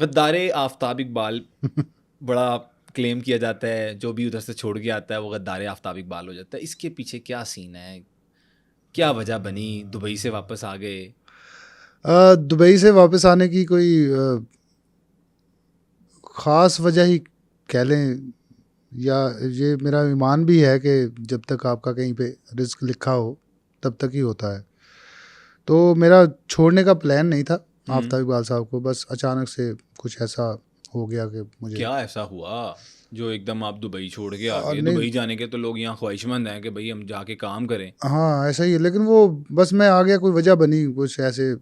गद्दारे आफ्ताब इकबाल बड़ा क्लेम किया जाता है, जो भी उधर से छोड़ के आता है वो गद्दारे आफ्ताब इकबाल हो जाता है। इसके पीछे क्या सीन है, क्या वजह बनी, दुबई से वापस आ गए? दुबई से वापस आने की कोई ख़ास वजह ही कह लें, या ये मेरा ईमान भी है कि जब तक आपका कहीं पे रिस्क लिखा हो तब तक ही होता है। तो मेरा छोड़ने का प्लान नहीं था आफ्ताब इकबाल साहब को, बस अचानक से कुछ ऐसा हो गया कि मुझे क्या ऐसा हुआ जो एकदम आप दुबई छोड़ के आ गए? नहीं, दुबई जाने के तो लोग यहाँ ख्वाहिशमंद हैं कि भाई हम जाके काम करें। हाँ ऐसा ही है, लेकिन वो बस मैं आ गया, कोई वजह बनी, कुछ ऐसे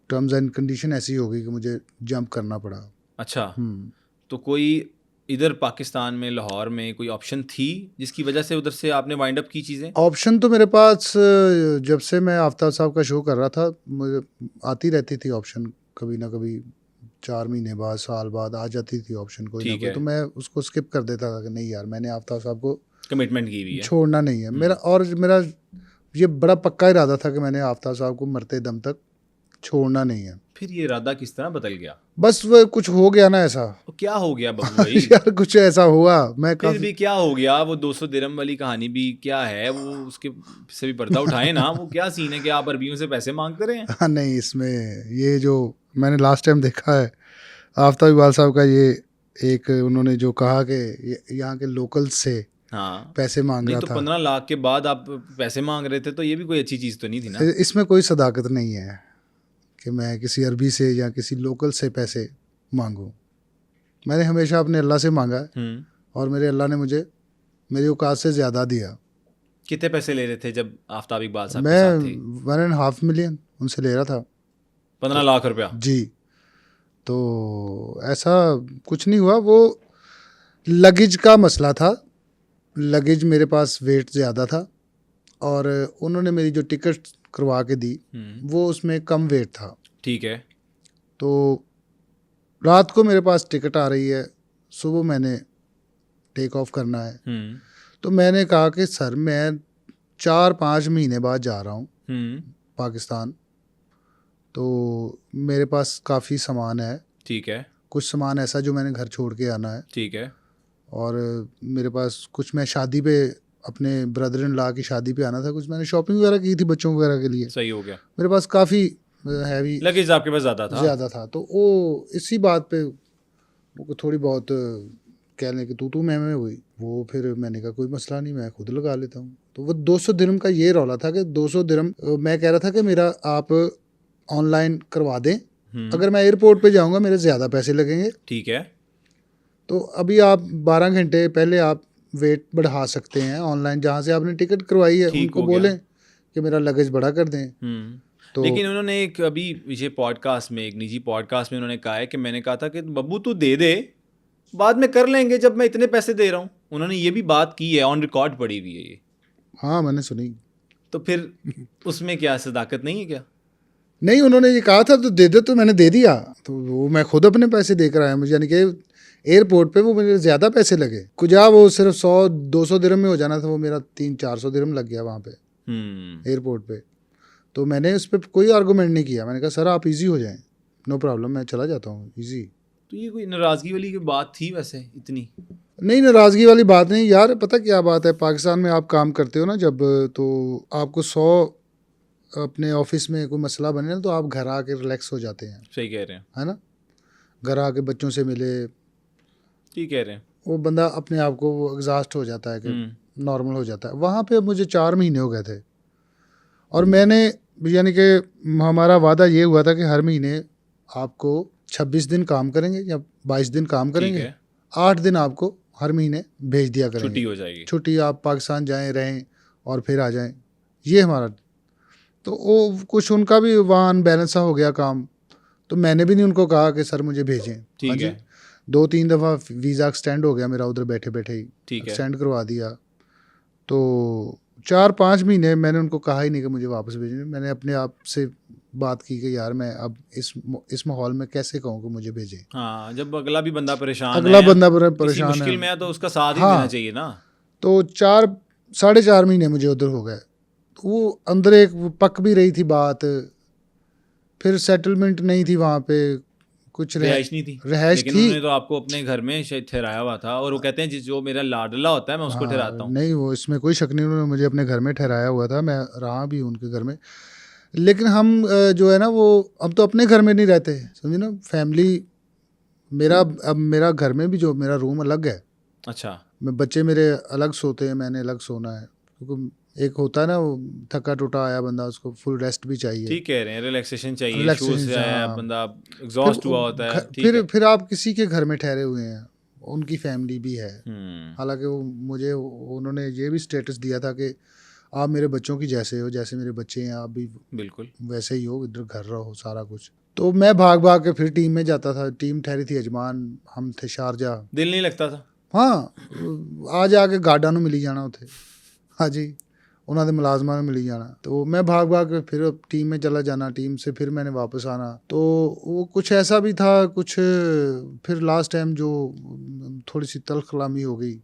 टर्म्स एंड कंडीशन ऐसी हो गई कि मुझे जंप करना पड़ा। अच्छा, तो कोई इधर पाकिस्तान में लाहौर में कोई ऑप्शन थी जिसकी वजह से उधर से आपने वाइंड अप की चीज़ें? ऑप्शन तो मेरे पास जब से मैं आफ्ताब साहब का शो कर रहा था मुझे आती रहती थी ऑप्शन, कभी ना कभी 4 महीने बाद, साल बाद आ जाती थी ऑप्शन कोई ना ठीक कोई, है, तो मैं उसको स्किप कर देता था कि नहीं यार, मैंने आफ्ताब साहब को कमिटमेंट की हुई है। छोड़ना नहीं है मेरा, और मेरा ये बड़ा पक्का इरादा था कि मैंने आफ्ताब साहब को मरते दम तक छोड़ना नहीं है। फिर ये इरादा किस तरह बदल गया? बस वो कुछ हो गया ना ऐसा तो क्या हो गया बब्बू भाई? यार कुछ ऐसा हुआ, मैं फिर काफी भी क्या हो गया? वो 200 दिरहम वाली कहानी भी क्या है? वो उसके से भी पर्दा उठाए ना। वो क्या सीन है कि आप अरबियों से पैसे मांगते रहे हैं? हाँ नहीं, इसमें ये जो मैंने लास्ट टाइम देखा है आफ्ताब इकबाल साहब का, ये एक उन्होंने जो कहा कि यहाँ के लोकल्स से हाँ, पैसे मांग नहीं रहा तो था, 15 लाख के बाद आप पैसे मांग रहे थे, तो ये भी कोई अच्छी चीज़ तो नहीं थी ना? इसमें कोई सदाकत नहीं है कि मैं किसी अरबी से या किसी लोकल से पैसे मांगूं। मैंने हमेशा अपने अल्लाह से मांगा है, और मेरे अल्लाह ने मुझे मेरी औकात से ज़्यादा दिया। कितने पैसे ले रहे थे जब आफ्ताब इकबाल साहब के मैं साथ थे? 1.5 मिलियन उनसे ले रहा था 15 लाख रुपया? जी। तो ऐसा कुछ नहीं हुआ, वो लगेज का मसला था, लगेज मेरे पास वेट ज़्यादा था, और उन्होंने मेरी जो टिकट करवा के दी वो उसमें कम वेट था। ठीक है। तो रात को मेरे पास टिकट आ रही है, सुबह मैंने टेक ऑफ करना है, तो मैंने कहा कि सर मैं 4-5 महीने बाद जा रहा हूँ पाकिस्तान, तो मेरे पास काफ़ी सामान है, ठीक है, कुछ सामान ऐसा जो मैंने घर छोड़ के आना है, ठीक है, और मेरे पास कुछ, मैं शादी पे अपने ब्रदर इन लॉ की शादी पे आना था, कुछ मैंने शॉपिंग वगैरह की थी बच्चों वगैरह के लिए, सही हो गया। मेरे पास काफ़ी हैवी लगेज आपके पास ज़्यादा था? तो वो इसी बात पे वो थोड़ी बहुत कह लें कि तू मैं हुई, वो फिर मैंने कहा कोई मसला नहीं, मैं खुद लगा लेता हूँ। तो वो 200 दिरहम का ये रौला था कि 200 दिरहम मैं कह रहा था कि मेरा आप ऑनलाइन करवा दें, अगर मैं एयरपोर्ट पे जाऊँगा मेरे ज़्यादा पैसे लगेंगे, ठीक है। तो अभी आप 12 घंटे पहले आप वेट बढ़ा सकते हैं ऑनलाइन, जहाँ से आपने टिकट करवाई है उनको बोलें कि मेरा लगेज बड़ा कर दें। तो लेकिन उन्होंने एक अभी ये पॉडकास्ट में, एक निजी पॉडकास्ट में उन्होंने कहा है कि मैंने कहा था कि बब्बू तू दे दे, बाद में कर लेंगे जब मैं इतने पैसे दे रहा हूँ। उन्होंने ये भी बात की है, ऑन रिकॉर्ड पड़ी हुई है ये। हाँ मैंने सुनी। तो फिर उसमें क्या सदाकत नहीं है क्या? नहीं, उन्होंने ये कहा था तो दे दे, तो मैंने दे दिया, तो वो मैं खुद अपने पैसे दे कर आया मुझे, यानी कि एयरपोर्ट पे वो मुझे ज़्यादा पैसे लगे, कुछ वो सिर्फ 100-200 दिरहम में हो जाना था, वो मेरा 300-400 दिरहम लग गया वहाँ पे एयरपोर्ट पे। तो मैंने उस पर कोई आर्गूमेंट नहीं किया, मैंने कहा सर आप इजी हो जाएं, नो प्रॉब्लम, मैं चला जाता हूँ इजी। तो ये कोई नाराज़गी वाली बात थी वैसे इतनी? नहीं, नाराज़गी वाली बात नहीं यार, पता क्या बात है, पाकिस्तान में आप काम करते हो ना जब, तो आपको 100 अपने ऑफिस में कोई मसला बने ना, तो आप घर आके रिलैक्स हो जाते हैं। सही कह रहे हैं, है ना, घर आके बच्चों से मिले, ठीक कह रहे हैं, वो बंदा अपने आप को वो एग्जॉस्ट हो जाता है कि नॉर्मल हो जाता है। वहाँ पे मुझे 4 महीने हो गए थे, और मैंने यानी कि हमारा वादा ये हुआ था कि हर महीने आपको 26 दिन काम करेंगे या 22 दिन काम करेंगे, 8 दिन आपको हर महीने भेज दिया करेंगे, छुट्टी हो जाएगी, छुट्टी, आप पाकिस्तान जाएं, रहें और फिर आ जाएं, ये हमारा। तो वो कुछ उनका भी वहाँ अनबैलेंस हो गया काम, तो मैंने भी नहीं उनको कहा कि सर मुझे भेजें। हाँ जी, 2-3 दफ़ा वीज़ा एक्सटेंड हो गया मेरा उधर बैठे बैठे ही, एक्सटेंड करवा दिया। तो 4-5 महीने मैंने उनको कहा ही नहीं कि मुझे वापस भेजें। मैंने अपने आप से बात की कि यार मैं अब इस माहौल में कैसे कहूँ कि मुझे भेजें। हाँ, जब अगला भी बंदा परेशान है, अगला बंदा परेशान किसी मुश्किल में है, तो उसका साथ ही हाँ, देना चाहिए ना। तो 4-4.5 महीने मुझे उधर हो गए, तो वो अंदर एक पक भी रही थी बात, फिर सेटलमेंट नहीं थी वहाँ पे, कुछ रिहाइश नहीं थी, रिहाइश लेकिन थी। उन्होंने तो आपको अपने घर में शायद ठहराया हुआ था, और वो कहते हैं जो मेरा लाडला होता है मैं उसको ठहराता हूँ। नहीं, वो इसमें कोई शक नहीं, उन्होंने मुझे अपने घर में ठहराया हुआ था, मैं रहा भी उनके घर में। लेकिन हम जो है ना वो अब तो अपने घर में नहीं रहते, समझे ना, फैमिली मेरा, अब मेरा घर में भी जो मेरा रूम अलग है, अच्छा, बच्चे मेरे अलग सोते हैं, मैंने अलग सोना है, क्योंकि एक होता है ना वो थका टूटा आया बंदा, उसको फुल रेस्ट भी चाहिए, ठीक कह रहे हैं, रिलैक्सेशन चाहिए, शो रिलैक्सेशन। से आया हाँ, बंदा फिर एग्जॉस्ट हुआ होता है, ठीक है। फिर आप किसी के घर में ठहरे हुए हैं, उनकी फैमिली भी है। हालांकि वो मुझे उन्होंने ये भी स्टेटस दिया था कि आप मेरे बच्चों की जैसे हो, जैसे मेरे बच्चे हैं आप भी बिल्कुल। वैसे ही हो, इधर घर रहो सारा कुछ। तो मैं भाग भाग के फिर टीम में जाता था, टीम ठहरी थी अजमान, हम थे शारजा। दिल नहीं लगता था? हाँ, आ जाके गार्डा ਨੂੰ मिली जाना उथे, हाँ जी, ਉਹਨਾਂ ਦੇ ਮੁਲਾਜ਼ਮਾਂ ਨੂੰ मिली जाना। तो मैं भाग भाग के फिर टीम में चला जाना, टीम से फिर मैंने वापस आना। तो वो कुछ ऐसा भी था, कुछ फिर लास्ट टाइम जो थोड़ी सी तल्ख कलामी हो गई,